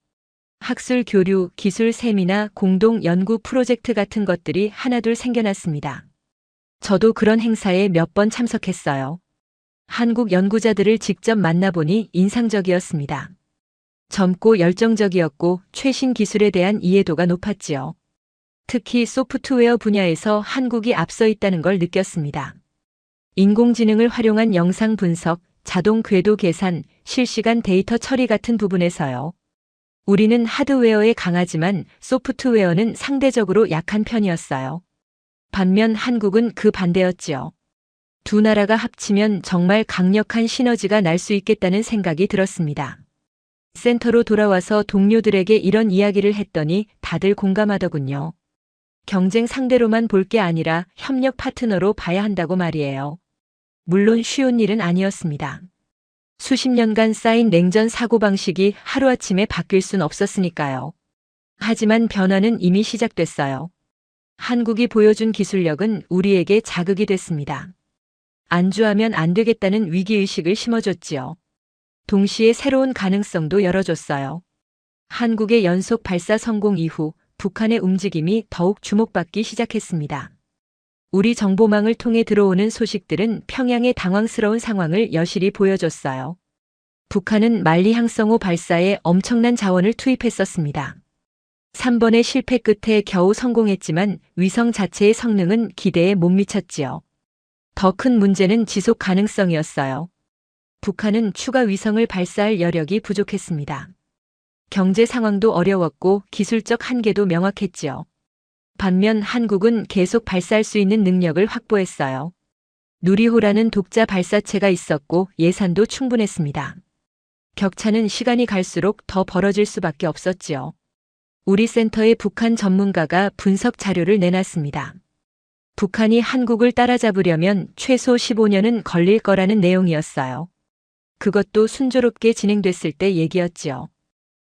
S1: 학술 교류, 기술 세미나 공동 연구 프로젝트 같은 것들이 하나둘 생겨났습니다. 저도 그런 행사에 몇 번 참석했어요. 한국 연구자들을 직접 만나보니 인상적이었습니다. 젊고 열정적이었고 최신 기술에 대한 이해도가 높았지요. 특히 소프트웨어 분야에서 한국이 앞서 있다는 걸 느꼈습니다. 인공지능을 활용한 영상 분석, 자동 궤도 계산, 실시간 데이터 처리 같은 부분에서요. 우리는 하드웨어에 강하지만 소프트웨어는 상대적으로 약한 편이었어요. 반면 한국은 그 반대였지요. 두 나라가 합치면 정말 강력한 시너지가 날 수 있겠다는 생각이 들었습니다. 센터로 돌아와서 동료들에게 이런 이야기를 했더니 다들 공감하더군요. 경쟁 상대로만 볼 게 아니라 협력 파트너로 봐야 한다고 말이에요. 물론 쉬운 일은 아니었습니다. 수십 년간 쌓인 냉전 사고방식이 하루아침에 바뀔 순 없었으니까요. 하지만 변화는 이미 시작됐어요. 한국이 보여준 기술력은 우리에게 자극이 됐습니다. 안주하면 안 되겠다는 위기의식을 심어줬지요. 동시에 새로운 가능성도 열어줬어요. 한국의 연속 발사 성공 이후 북한의 움직임이 더욱 주목받기 시작했습니다. 우리 정보망을 통해 들어오는 소식들은 평양의 당황스러운 상황을 여실히 보여줬어요. 북한은 만리 항성호 발사에 엄청난 자원을 투입했었습니다. 3번의 실패 끝에 겨우 성공했지만 위성 자체의 성능은 기대에 못 미쳤지요. 더 큰 문제는 지속 가능성이었어요. 북한은 추가 위성을 발사할 여력이 부족했습니다. 경제 상황도 어려웠고 기술적 한계도 명확했지요. 반면 한국은 계속 발사할 수 있는 능력을 확보했어요. 누리호라는 독자 발사체가 있었고 예산도 충분했습니다. 격차는 시간이 갈수록 더 벌어질 수밖에 없었지요. 우리 센터의 북한 전문가가 분석 자료를 내놨습니다. 북한이 한국을 따라잡으려면 최소 15년은 걸릴 거라는 내용이었어요. 그것도 순조롭게 진행됐을 때 얘기였지요.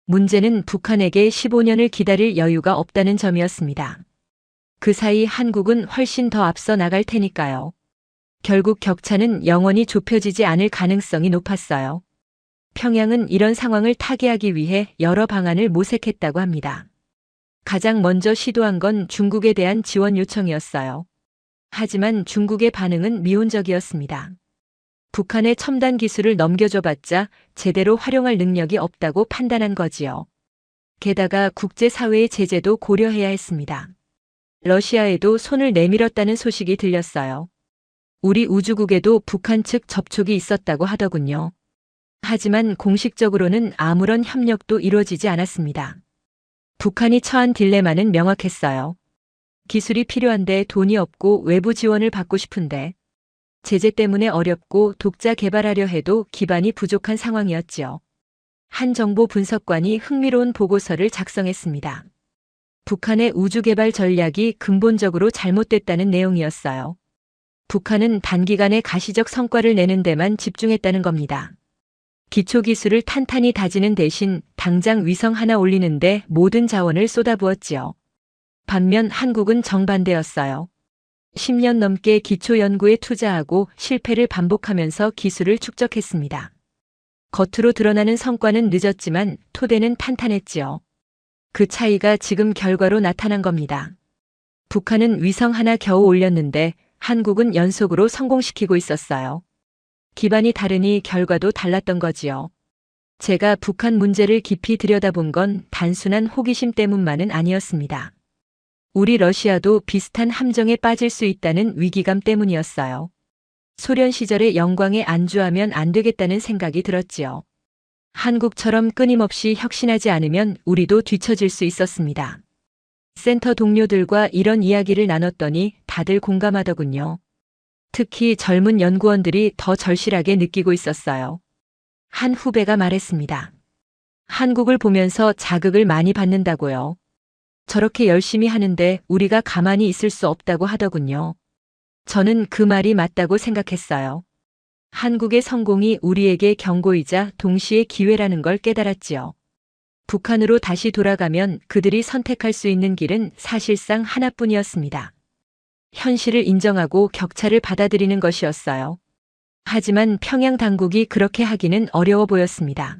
S1: 문제는 북한에게 15년을 기다릴 여유가 없다는 점이었습니다. 그 사이 한국은 훨씬 더 앞서 나갈 테니까요. 결국 격차는 영원히 좁혀지지 않을 가능성이 높았어요. 평양은 이런 상황을 타개하기 위해 여러 방안을 모색했다고 합니다. 가장 먼저 시도한 건 중국에 대한 지원 요청이었어요. 하지만 중국의 반응은 미온적이었습니다. 북한의 첨단 기술을 넘겨줘봤자 제대로 활용할 능력이 없다고 판단한 거지요. 게다가 국제사회의 제재도 고려해야 했습니다. 러시아에도 손을 내밀었다는 소식이 들렸어요. 우리 우주국에도 북한 측 접촉이 있었다고 하더군요. 하지만 공식적으로는 아무런 협력도 이루어지지 않았습니다. 북한이 처한 딜레마는 명확했어요. 기술이 필요한데 돈이 없고 외부 지원을 받고 싶은데 제재 때문에 어렵고 독자 개발하려 해도 기반이 부족한 상황이었지요. 한 정보 분석관이 흥미로운 보고서를 작성했습니다. 북한의 우주 개발 전략이 근본적으로 잘못됐다는 내용이었어요. 북한은 단기간에 가시적 성과를 내는 데만 집중했다는 겁니다. 기초 기술을 탄탄히 다지는 대신 당장 위성 하나 올리는데 모든 자원을 쏟아부었지요. 반면 한국은 정반대였어요. 10년 넘게 기초 연구에 투자하고 실패를 반복하면서 기술을 축적했습니다. 겉으로 드러나는 성과는 늦었지만 토대는 탄탄했지요. 그 차이가 지금 결과로 나타난 겁니다. 북한은 위성 하나 겨우 올렸는데 한국은 연속으로 성공시키고 있었어요. 기반이 다르니 결과도 달랐던 거지요. 제가 북한 문제를 깊이 들여다본 건 단순한 호기심 때문만은 아니었습니다. 우리 러시아도 비슷한 함정에 빠질 수 있다는 위기감 때문이었어요. 소련 시절의 영광에 안주하면 안 되겠다는 생각이 들었지요. 한국처럼 끊임없이 혁신하지 않으면 우리도 뒤처질 수 있었습니다. 센터 동료들과 이런 이야기를 나눴더니 다들 공감하더군요. 특히 젊은 연구원들이 더 절실하게 느끼고 있었어요. 한 후배가 말했습니다. 한국을 보면서 자극을 많이 받는다고요. 저렇게 열심히 하는데 우리가 가만히 있을 수 없다고 하더군요. 저는 그 말이 맞다고 생각했어요. 한국의 성공이 우리에게 경고이자 동시에 기회라는 걸 깨달았지요. 북한으로 다시 돌아가면 그들이 선택할 수 있는 길은 사실상 하나뿐이었습니다. 현실을 인정하고 격차를 받아들이는 것이었어요. 하지만 평양 당국이 그렇게 하기는 어려워 보였습니다.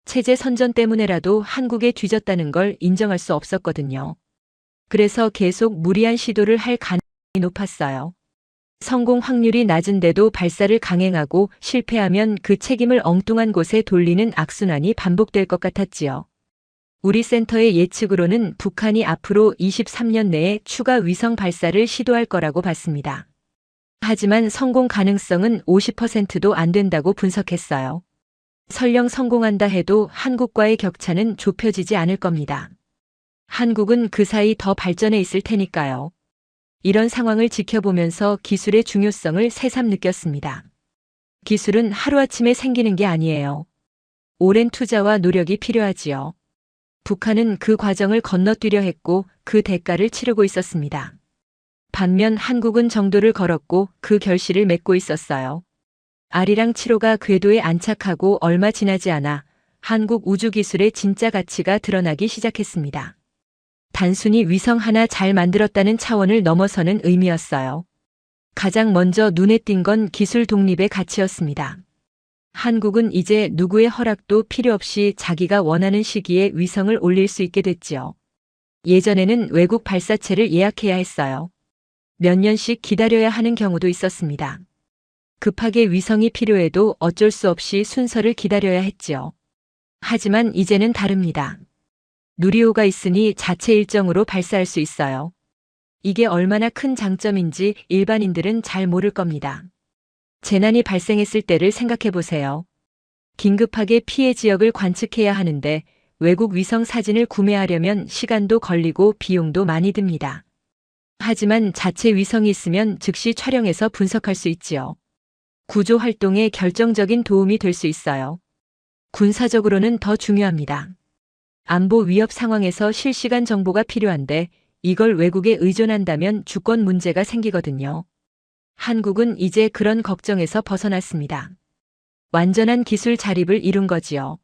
S1: 체제 선전 때문에라도 한국에 뒤졌다는 걸 인정할 수 없었거든요. 그래서 계속 무리한 시도를 할 가능성이 높았어요. 성공 확률이 낮은데도 발사를 강행하고 실패하면 그 책임을 엉뚱한 곳에 돌리는 악순환이 반복될 것 같았지요. 우리 센터의 예측으로는 북한이 앞으로 23년 내에 추가 위성 발사를 시도할 거라고 봤습니다. 하지만 성공 가능성은 50%도 안 된다고 분석했어요. 설령 성공한다 해도 한국과의 격차는 좁혀지지 않을 겁니다. 한국은 그 사이 더 발전해 있을 테니까요. 이런 상황을 지켜보면서 기술의 중요성을 새삼 느꼈습니다. 기술은 하루아침에 생기는 게 아니에요. 오랜 투자와 노력이 필요하지요. 북한은 그 과정을 건너뛰려 했고 그 대가를 치르고 있었습니다. 반면 한국은 정도를 걸었고 그 결실을 맺고 있었어요. 아리랑 7호가 궤도에 안착하고 얼마 지나지 않아 한국 우주기술의 진짜 가치가 드러나기 시작했습니다. 단순히 위성 하나 잘 만들었다는 차원을 넘어서는 의미였어요. 가장 먼저 눈에 띈 건 기술 독립의 가치였습니다. 한국은 이제 누구의 허락도 필요 없이 자기가 원하는 시기에 위성을 올릴 수 있게 됐지요. 예전에는 외국 발사체를 예약해야 했어요. 몇 년씩 기다려야 하는 경우도 있었습니다. 급하게 위성이 필요해도 어쩔 수 없이 순서를 기다려야 했지요. 하지만 이제는 다릅니다. 누리호가 있으니 자체 일정으로 발사할 수 있어요. 이게 얼마나 큰 장점인지 일반인들은 잘 모를 겁니다. 재난이 발생했을 때를 생각해 보세요. 긴급하게 피해 지역을 관측해야 하는데 외국 위성 사진을 구매하려면 시간도 걸리고 비용도 많이 듭니다. 하지만 자체 위성이 있으면 즉시 촬영해서 분석할 수 있지요. 구조 활동에 결정적인 도움이 될 수 있어요. 군사적으로는 더 중요합니다. 안보 위협 상황에서 실시간 정보가 필요한데 이걸 외국에 의존한다면 주권 문제가 생기거든요. 한국은 이제 그런 걱정에서 벗어났습니다. 완전한 기술 자립을 이룬 거지요.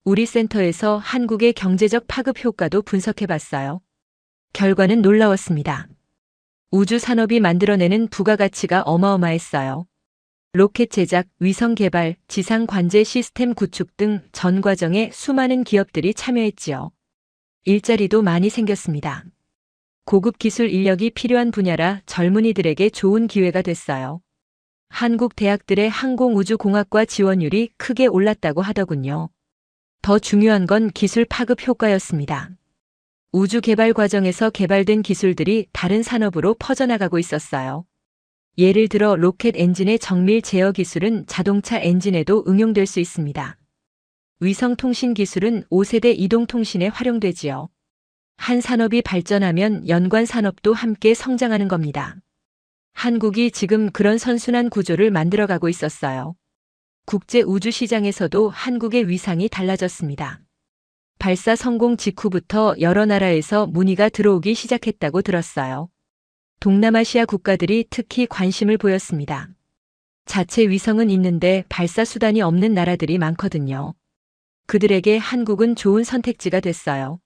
S1: 우리 센터에서 한국의 경제적 파급 효과도 분석해봤어요. 결과는 놀라웠습니다. 우주 산업이 만들어내는 부가가치가 어마어마했어요. 로켓 제작, 위성 개발, 지상 관제 시스템 구축 등 전 과정에 수많은 기업들이 참여했지요. 일자리도 많이 생겼습니다. 고급 기술 인력이 필요한 분야라 젊은이들에게 좋은 기회가 됐어요. 한국 대학들의 항공우주공학과 지원율이 크게 올랐다고 하더군요. 더 중요한 건 기술 파급 효과였습니다. 우주 개발 과정에서 개발된 기술들이 다른 산업으로 퍼져나가고 있었어요. 예를 들어 로켓 엔진의 정밀 제어 기술은 자동차 엔진에도 응용될 수 있습니다. 위성 통신 기술은 5세대 이동통신에 활용되지요. 한 산업이 발전하면 연관 산업도 함께 성장하는 겁니다. 한국이 지금 그런 선순환 구조를 만들어가고 있었어요. 국제 우주 시장에서도 한국의 위상이 달라졌습니다. 발사 성공 직후부터 여러 나라에서 문의가 들어오기 시작했다고 들었어요. 동남아시아 국가들이 특히 관심을 보였습니다. 자체 위성은 있는데 발사 수단이 없는 나라들이 많거든요. 그들에게 한국은 좋은 선택지가 됐어요.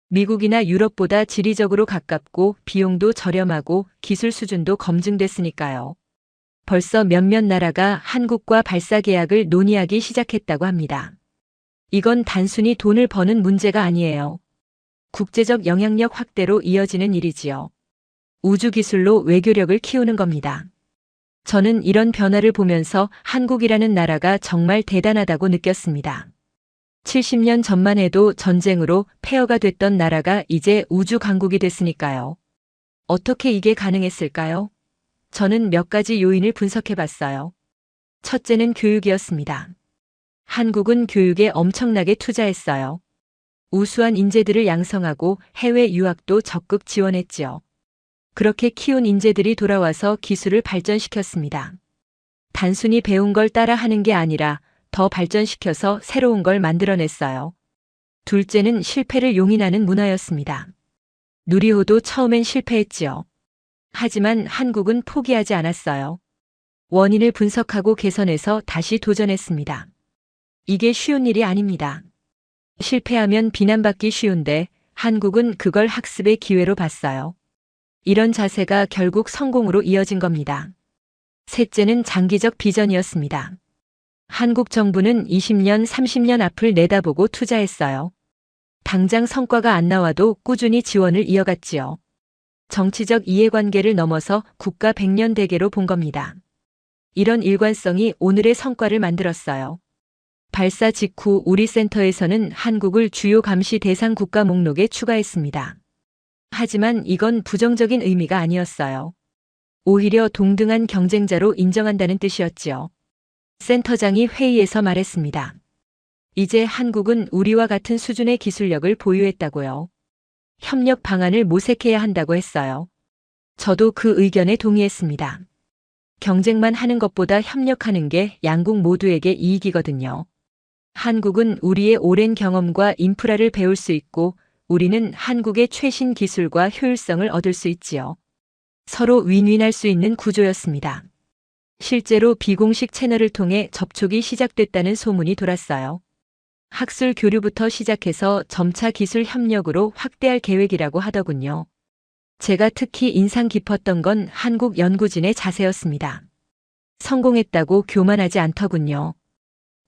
S1: 미국이나 유럽보다 지리적으로 가깝고 비용도 저렴하고 기술 수준도 검증됐으니까요. 벌써 몇몇 나라가 한국과 발사 계약을 논의하기 시작했다고 합니다. 이건 단순히 돈을 버는 문제가 아니에요. 국제적 영향력 확대로 이어지는 일이지요. 우주 기술로 외교력을 키우는 겁니다. 저는 이런 변화를 보면서 한국이라는 나라가 정말 대단하다고 느꼈습니다. 70년 전만 해도 전쟁으로 폐허가 됐던 나라가 이제 우주 강국이 됐으니까요. 어떻게 이게 가능했을까요? 저는 몇 가지 요인을 분석해 봤어요. 첫째는 교육이었습니다. 한국은 교육에 엄청나게 투자했어요. 우수한 인재들을 양성하고 해외 유학도 적극 지원했지요. 그렇게 키운 인재들이 돌아와서 기술을 발전시켰습니다. 단순히 배운 걸 따라 하는 게 아니라 더 발전시켜서 새로운 걸 만들어냈어요. 둘째는 실패를 용인하는 문화였습니다. 누리호도 처음엔 실패했지요. 하지만 한국은 포기하지 않았어요. 원인을 분석하고 개선해서 다시 도전했습니다. 이게 쉬운 일이 아닙니다. 실패하면 비난받기 쉬운데 한국은 그걸 학습의 기회로 봤어요. 이런 자세가 결국 성공으로 이어진 겁니다. 셋째는 장기적 비전이었습니다. 한국 정부는 20년, 30년 앞을 내다보고 투자했어요. 당장 성과가 안 나와도 꾸준히 지원을 이어갔지요. 정치적 이해관계를 넘어서 국가 100년 대계로 본 겁니다. 이런 일관성이 오늘의 성과를 만들었어요. 발사 직후 우리 센터에서는 한국을 주요 감시 대상 국가 목록에 추가했습니다. 하지만 이건 부정적인 의미가 아니었어요. 오히려 동등한 경쟁자로 인정한다는 뜻이었지요. 센터장이 회의에서 말했습니다. 이제 한국은 우리와 같은 수준의 기술력을 보유했다고요. 협력 방안을 모색해야 한다고 했어요. 저도 그 의견에 동의했습니다. 경쟁만 하는 것보다 협력하는 게 양국 모두에게 이익이거든요. 한국은 우리의 오랜 경험과 인프라를 배울 수 있고 우리는 한국의 최신 기술과 효율성을 얻을 수 있지요. 서로 윈윈할 수 있는 구조였습니다. 실제로 비공식 채널을 통해 접촉이 시작됐다는 소문이 돌았어요. 학술 교류부터 시작해서 점차 기술 협력으로 확대할 계획이라고 하더군요. 제가 특히 인상 깊었던 건 한국 연구진의 자세였습니다. 성공했다고 교만하지 않더군요.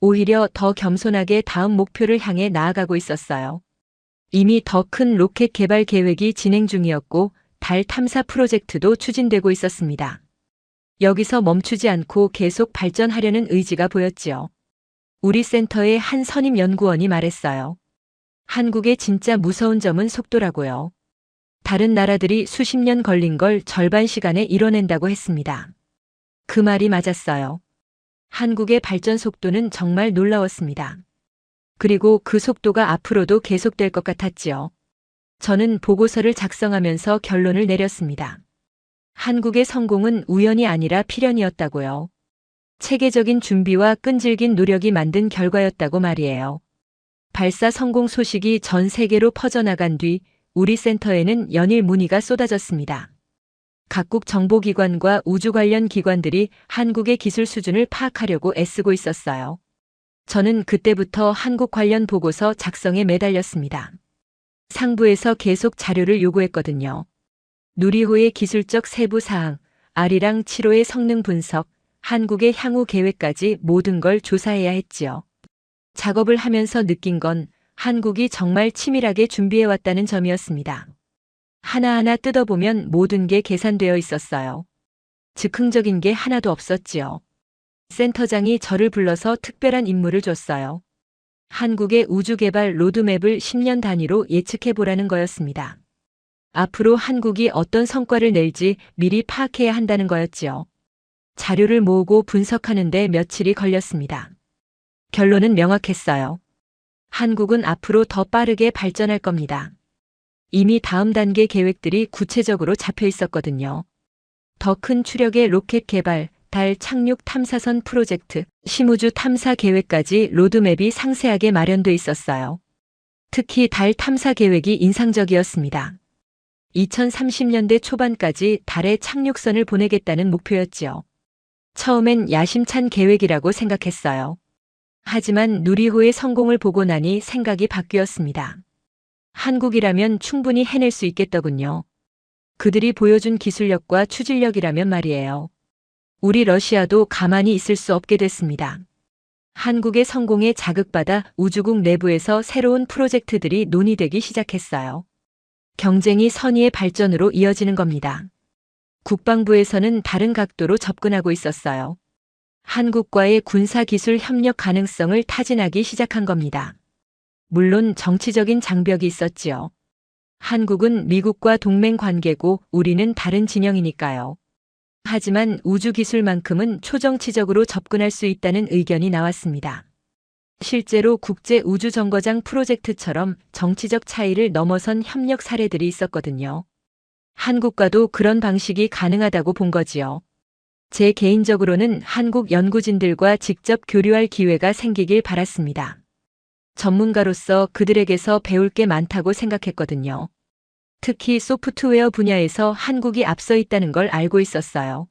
S1: 오히려 더 겸손하게 다음 목표를 향해 나아가고 있었어요. 이미 더 큰 로켓 개발 계획이 진행 중이었고 달 탐사 프로젝트도 추진되고 있었습니다. 여기서 멈추지 않고 계속 발전하려는 의지가 보였지요. 우리 센터의 한 선임 연구원이 말했어요. 한국의 진짜 무서운 점은 속도라고요. 다른 나라들이 수십 년 걸린 걸 절반 시간에 이뤄낸다고 했습니다. 그 말이 맞았어요. 한국의 발전 속도는 정말 놀라웠습니다. 그리고 그 속도가 앞으로도 계속될 것 같았지요. 저는 보고서를 작성하면서 결론을 내렸습니다. 한국의 성공은 우연이 아니라 필연이었다고요. 체계적인 준비와 끈질긴 노력이 만든 결과였다고 말이에요. 발사 성공 소식이 전 세계로 퍼져나간 뒤 우리 센터에는 연일 문의가 쏟아졌습니다. 각국 정보기관과 우주 관련 기관들이 한국의 기술 수준을 파악하려고 애쓰고 있었어요. 저는 그때부터 한국 관련 보고서 작성에 매달렸습니다. 상부에서 계속 자료를 요구했거든요. 누리호의 기술적 세부 사항, 아리랑 7호의 성능 분석, 한국의 향후 계획까지 모든 걸 조사해야 했지요. 작업을 하면서 느낀 건 한국이 정말 치밀하게 준비해왔다는 점이었습니다. 하나하나 뜯어보면 모든 게 계산되어 있었어요. 즉흥적인 게 하나도 없었지요. 센터장이 저를 불러서 특별한 임무를 줬어요. 한국의 우주개발 로드맵을 10년 단위로 예측해보라는 거였습니다. 앞으로 한국이 어떤 성과를 낼지 미리 파악해야 한다는 거였지요. 자료를 모으고 분석하는 데 며칠이 걸렸습니다. 결론은 명확했어요. 한국은 앞으로 더 빠르게 발전할 겁니다. 이미 다음 단계 계획들이 구체적으로 잡혀 있었거든요. 더 큰 추력의 로켓 개발, 달 착륙 탐사선 프로젝트, 심우주 탐사 계획까지 로드맵이 상세하게 마련돼 있었어요. 특히 달 탐사 계획이 인상적이었습니다. 2030년대 초반까지 달에 착륙선을 보내겠다는 목표였지요. 처음엔 야심찬 계획이라고 생각했어요. 하지만 누리호의 성공을 보고 나니 생각이 바뀌었습니다. 한국이라면 충분히 해낼 수 있겠더군요. 그들이 보여준 기술력과 추진력이라면 말이에요. 우리 러시아도 가만히 있을 수 없게 됐습니다. 한국의 성공에 자극받아 우주국 내부에서 새로운 프로젝트들이 논의되기 시작했어요. 경쟁이 선의의 발전으로 이어지는 겁니다. 국방부에서는 다른 각도로 접근하고 있었어요. 한국과의 군사기술 협력 가능성을 타진하기 시작한 겁니다. 물론 정치적인 장벽이 있었지요. 한국은 미국과 동맹 관계고 우리는 다른 진영이니까요. 하지만 우주기술만큼은 초정치적으로 접근할 수 있다는 의견이 나왔습니다. 실제로 국제우주정거장 프로젝트처럼 정치적 차이를 넘어선 협력 사례들이 있었거든요. 한국과도 그런 방식이 가능하다고 본 거지요. 제 개인적으로는 한국 연구진들과 직접 교류할 기회가 생기길 바랐습니다. 전문가로서 그들에게서 배울 게 많다고 생각했거든요. 특히 소프트웨어 분야에서 한국이 앞서 있다는 걸 알고 있었어요.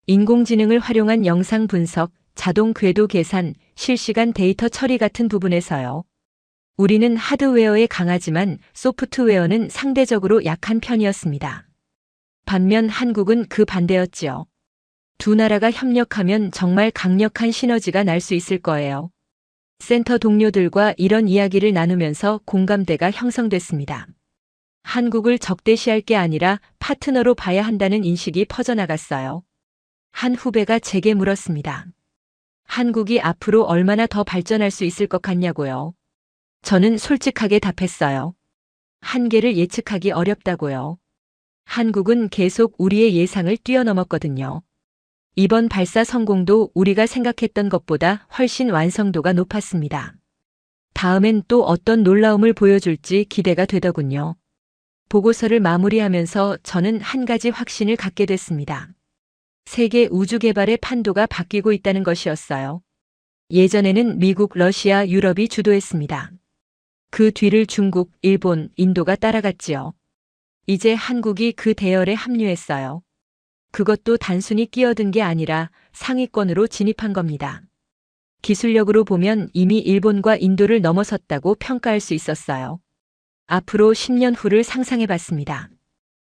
S1: 인공지능을 활용한 영상 분석, 자동 궤도 계산, 실시간 데이터 처리 같은 부분에서요. 우리는 하드웨어에 강하지만 소프트웨어는 상대적으로 약한 편이었습니다. 반면 한국은 그 반대였지요. 두 나라가 협력하면 정말 강력한 시너지가 날 수 있을 거예요. 센터 동료들과 이런 이야기를 나누면서 공감대가 형성됐습니다. 한국을 적대시할 게 아니라 파트너로 봐야 한다는 인식이 퍼져나갔어요. 한 후배가 제게 물었습니다. 한국이 앞으로 얼마나 더 발전할 수 있을 것 같냐고요. 저는 솔직하게 답했어요. 한계를 예측하기 어렵다고요. 한국은 계속 우리의 예상을 뛰어넘었거든요. 이번 발사 성공도 우리가 생각했던 것보다 훨씬 완성도가 높았습니다. 다음엔 또 어떤 놀라움을 보여줄지 기대가 되더군요. 보고서를 마무리하면서 저는 한 가지 확신을 갖게 됐습니다. 세계 우주 개발의 판도가 바뀌고 있다는 것이었어요. 예전에는 미국, 러시아, 유럽이 주도했습니다. 그 뒤를 중국, 일본, 인도가 따라갔지요. 이제 한국이 그 대열에 합류했어요. 그것도 단순히 끼어든 게 아니라 상위권으로 진입한 겁니다. 기술력으로 보면 이미 일본과 인도를 넘어섰다고 평가할 수 있었어요. 앞으로 10년 후를 상상해 봤습니다.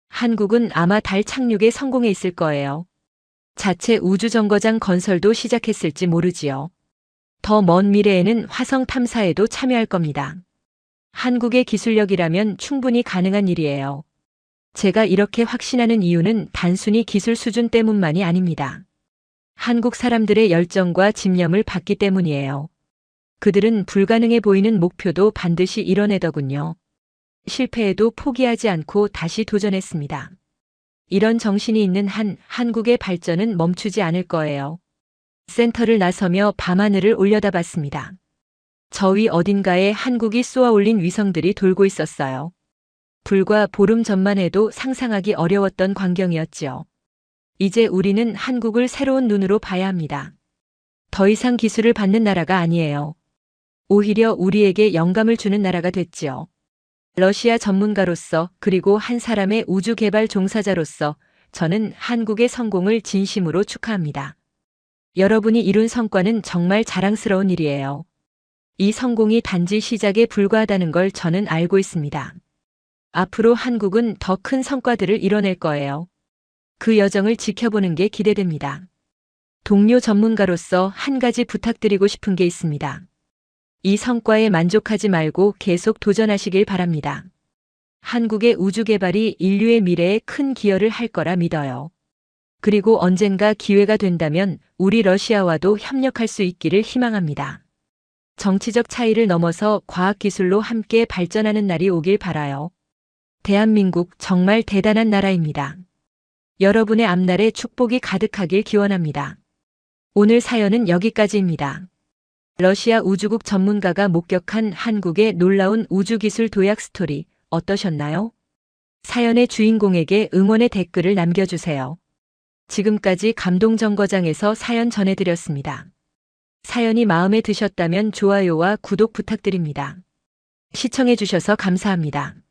S1: 한국은 아마 달 착륙에 성공해 있을 거예요. 자체 우주정거장 건설도 시작했을지 모르지요. 더 먼 미래에는 화성 탐사에도 참여할 겁니다. 한국의 기술력이라면 충분히 가능한 일이에요. 제가 이렇게 확신하는 이유는 단순히 기술 수준 때문만이 아닙니다. 한국 사람들의 열정과 집념을 봤기 때문이에요. 그들은 불가능해 보이는 목표도 반드시 이뤄내더군요. 실패해도 포기하지 않고 다시 도전했습니다. 이런 정신이 있는 한 한국의 발전은 멈추지 않을 거예요. 센터를 나서며 밤하늘을 올려다봤습니다. 저 위 어딘가에 한국이 쏘아 올린 위성들이 돌고 있었어요. 불과 보름 전만 해도 상상하기 어려웠던 광경이었지요. 이제 우리는 한국을 새로운 눈으로 봐야 합니다. 더 이상 기술을 받는 나라가 아니에요. 오히려 우리에게 영감을 주는 나라가 됐지요. 러시아 전문가로서 그리고 한 사람의 우주 개발 종사자로서 저는 한국의 성공을 진심으로 축하합니다. 여러분이 이룬 성과는 정말 자랑스러운 일이에요. 이 성공이 단지 시작에 불과하다는 걸 저는 알고 있습니다. 앞으로 한국은 더 큰 성과들을 이뤄낼 거예요. 그 여정을 지켜보는 게 기대됩니다. 동료 전문가로서 한 가지 부탁드리고 싶은 게 있습니다. 이 성과에 만족하지 말고 계속 도전하시길 바랍니다. 한국의 우주 개발이 인류의 미래에 큰 기여를 할 거라 믿어요. 그리고 언젠가 기회가 된다면 우리 러시아와도 협력할 수 있기를 희망합니다. 정치적 차이를 넘어서 과학기술로 함께 발전하는 날이 오길 바라요. 대한민국 정말 대단한 나라입니다. 여러분의 앞날에 축복이 가득하길 기원합니다. 오늘 사연은 여기까지입니다. 러시아 우주국 전문가가 목격한 한국의 놀라운 우주기술 도약 스토리 어떠셨나요? 사연의 주인공에게 응원의 댓글을 남겨주세요. 지금까지 감동정거장에서 사연 전해드렸습니다. 사연이 마음에 드셨다면 좋아요와 구독 부탁드립니다. 시청해주셔서 감사합니다.